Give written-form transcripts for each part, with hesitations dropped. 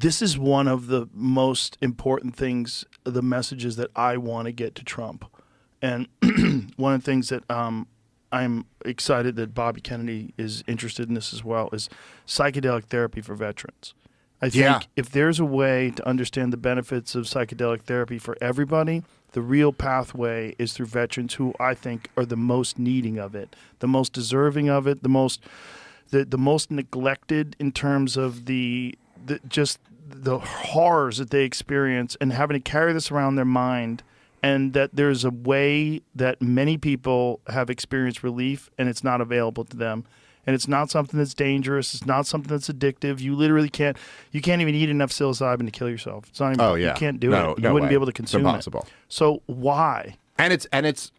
this is one of the most important things, the messages that I want to get to Trump. And one of the things that I'm excited that Bobby Kennedy is interested in this as well is psychedelic therapy for veterans. I think if there's a way to understand the benefits of psychedelic therapy for everybody, the real pathway is through veterans who I think are the most needing of it, the most deserving of it, the most neglected in terms of just the horrors that they experience, and having to carry this around their mind, and that there's a way that many people have experienced relief and it's not available to them. And it's not something that's dangerous. It's not something that's addictive. You literally can't even eat enough psilocybin to kill yourself. It's not even, you can't do it. You wouldn't be able to consume it's impossible. it. So why? And it's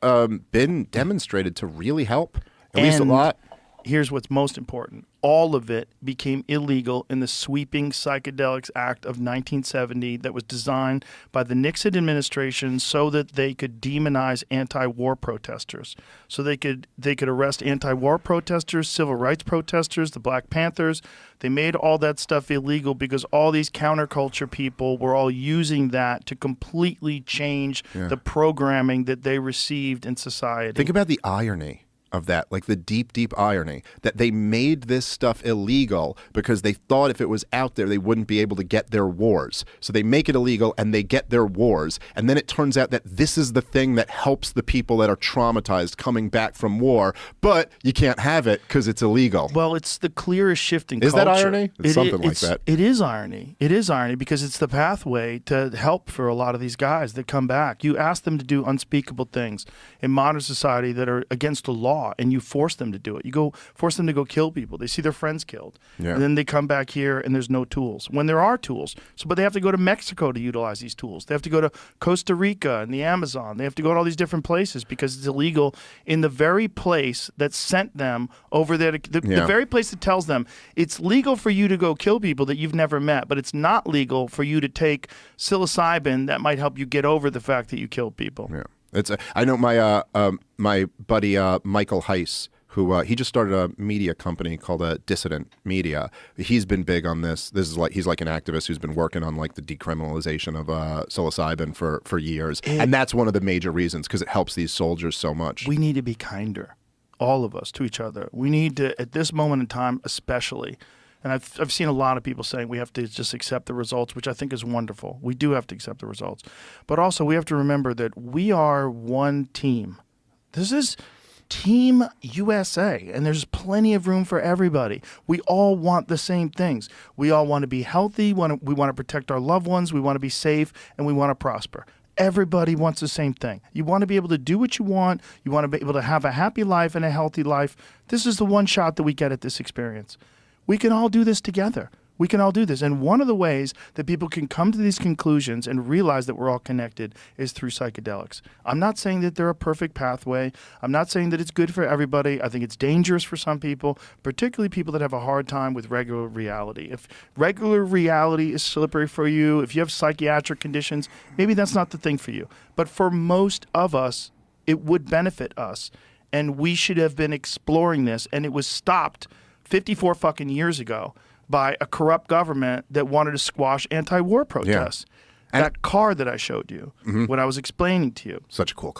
been demonstrated to really help, at least a lot. Here's what's most important. All of it became illegal in the Sweeping Psychedelics Act of 1970 that was designed by the Nixon administration so that they could demonize anti-war protesters. So they could arrest anti-war protesters, civil rights protesters, the Black Panthers. They made all that stuff illegal because all these counterculture people were all using that to completely change the programming that they received in society. Think about the irony of that, like the deep, deep irony that they made this stuff illegal because they thought if it was out there, they wouldn't be able to get their wars. So they make it illegal and they get their wars. And then it turns out that this is the thing that helps the people that are traumatized coming back from war, but you can't have it because it's illegal. Well, it's the clearest shift in culture. Is that irony? It's something like that. It is irony. It is irony because it's the pathway to help for a lot of these guys that come back. You ask them to do unspeakable things in modern society that are against the law, and you force them to do it. You force them to go kill people. They see their friends killed. And then they come back here and there's no tools. When there are tools. But they have to go to Mexico to utilize these tools. They have to go to Costa Rica and the Amazon. They have to go to all these different places because it's illegal in the very place that sent them over there. The very place that tells them it's legal for you to go kill people that you've never met, but it's not legal for you to take psilocybin that might help you get over the fact that you killed people. Yeah. I know my buddy Michael Heiss, who he just started a media company called Dissident Media. He's been big on this. He's like an activist who's been working on like the decriminalization of psilocybin for years, and that's one of the major reasons because it helps these soldiers so much. We need to be kinder, all of us, to each other. We need to, at this moment in time, especially. And I've seen a lot of people saying we have to just accept the results, which I think is wonderful. We do have to accept the results. But also we have to remember that we are one team. This is Team USA, and there's plenty of room for everybody. We all want the same things. We all want to be healthy. We want to protect our loved ones. We want to be safe, and we want to prosper. Everybody wants the same thing. You want to be able to do what you want. You want to be able to have a happy life and a healthy life. This is the one shot that we get at this experience. We can all do this together. We can all do this. And one of the ways that people can come to these conclusions and realize that we're all connected is through psychedelics. I'm not saying that they're a perfect pathway. I'm not saying that it's good for everybody. I think it's dangerous for some people, particularly people that have a hard time with regular reality. If regular reality is slippery for you, if you have psychiatric conditions, maybe that's not the thing for you. But for most of us, it would benefit us. And we should have been exploring this, and it was stopped 54 fucking years ago by a corrupt government that wanted to squash anti-war protests. That car that I showed you when I was explaining to you. Such a cool car.